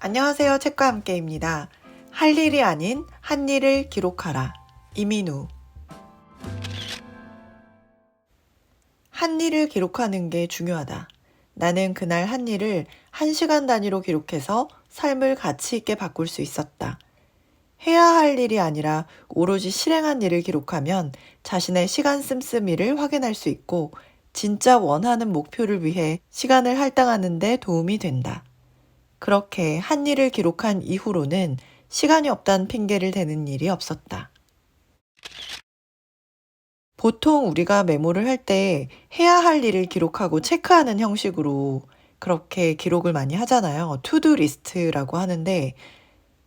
안녕하세요. 책과 함께입니다. 할 일이 아닌 한 일을 기록하라. 이민우. 한 일을 기록하는 게 중요하다. 나는 그날 한 일을 1시간 단위로 기록해서 삶을 가치 있게 바꿀 수 있었다. 해야 할 일이 아니라 오로지 실행한 일을 기록하면 자신의 시간 씀씀이를 확인할 수 있고 진짜 원하는 목표를 위해 시간을 할당하는 데 도움이 된다. 그렇게 한 일을 기록한 이후로는 시간이 없다는 핑계를 대는 일이 없었다. 보통 우리가 메모를 할 때 해야 할 일을 기록하고 체크하는 형식으로 그렇게 기록을 많이 하잖아요. 투두 리스트라고 하는데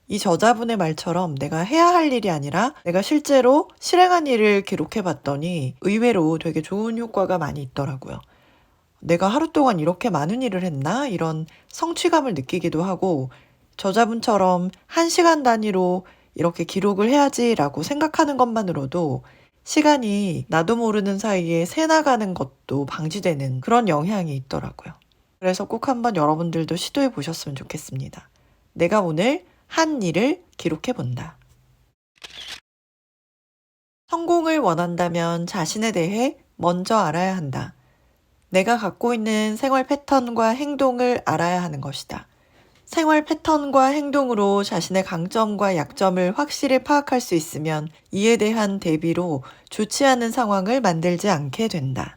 이 저자분의 말처럼 내가 해야 할 일이 아니라 내가 실제로 실행한 일을 기록해 봤더니 의외로 되게 좋은 효과가 많이 있더라고요. 내가 하루 동안 이렇게 많은 일을 했나? 이런 성취감을 느끼기도 하고 저자분처럼 1시간 단위로 이렇게 기록을 해야지라고 생각하는 것만으로도 시간이 나도 모르는 사이에 새나가는 것도 방지되는 그런 영향이 있더라고요. 그래서 꼭 한번 여러분들도 시도해 보셨으면 좋겠습니다. 내가 오늘 한 일을 기록해 본다. 성공을 원한다면 자신에 대해 먼저 알아야 한다. 내가 갖고 있는 생활 패턴과 행동을 알아야 하는 것이다. 생활 패턴과 행동으로 자신의 강점과 약점을 확실히 파악할 수 있으면 이에 대한 대비로 좋지 않은 상황을 만들지 않게 된다.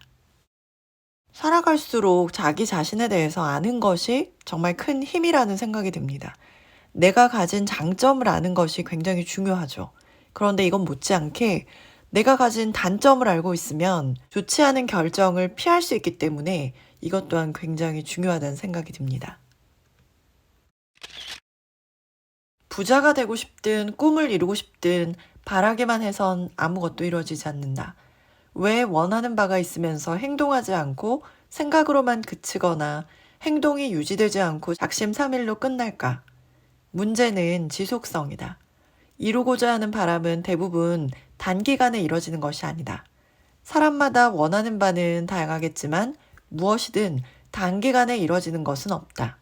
살아갈수록 자기 자신에 대해서 아는 것이 정말 큰 힘이라는 생각이 듭니다. 내가 가진 장점을 아는 것이 굉장히 중요하죠. 그런데 이건 못지않게 내가 가진 단점을 알고 있으면 좋지 않은 결정을 피할 수 있기 때문에 이것 또한 굉장히 중요하다는 생각이 듭니다. 부자가 되고 싶든 꿈을 이루고 싶든 바라기만 해선 아무것도 이루어지지 않는다. 왜 원하는 바가 있으면서 행동하지 않고 생각으로만 그치거나 행동이 유지되지 않고 작심삼일로 끝날까? 문제는 지속성이다. 이루고자 하는 바람은 대부분 단기간에 이뤄지는 것이 아니다. 사람마다 원하는 바는 다양하겠지만 무엇이든 단기간에 이뤄지는 것은 없다.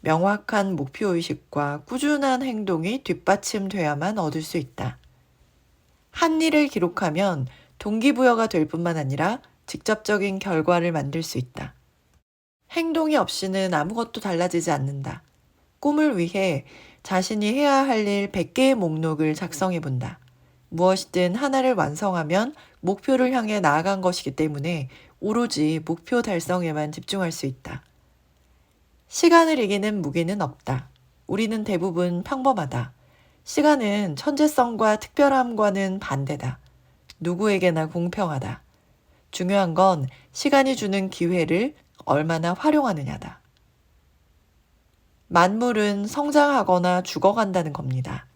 명확한 목표의식과 꾸준한 행동이 뒷받침돼야만 얻을 수 있다. 한 일을 기록하면 동기부여가 될 뿐만 아니라 직접적인 결과를 만들 수 있다. 행동이 없이는 아무것도 달라지지 않는다. 꿈을 위해 자신이 해야 할 일 100개의 목록을 작성해 본다. 무엇이든 하나를 완성하면 목표를 향해 나아간 것이기 때문에 오로지 목표 달성에만 집중할 수 있다. 시간을 이기는 무기는 없다. 우리는 대부분 평범하다. 시간은 천재성과 특별함과는 반대다. 누구에게나 공평하다. 중요한 건 시간이 주는 기회를 얼마나 활용하느냐다. 만물은 성장하거나 죽어간다는 겁니다.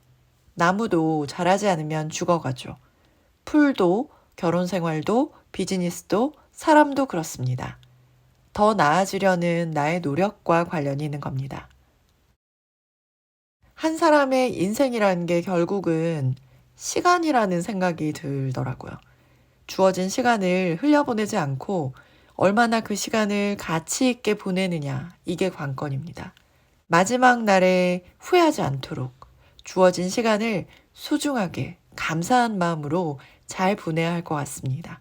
나무도 자라지 않으면 죽어가죠. 풀도, 결혼 생활도, 비즈니스도, 사람도 그렇습니다. 더 나아지려는 나의 노력과 관련이 있는 겁니다. 한 사람의 인생이라는 게 결국은 시간이라는 생각이 들더라고요. 주어진 시간을 흘려보내지 않고 얼마나 그 시간을 가치 있게 보내느냐, 이게 관건입니다. 마지막 날에 후회하지 않도록 주어진 시간을 소중하게 감사한 마음으로 잘 보내야 할 것 같습니다.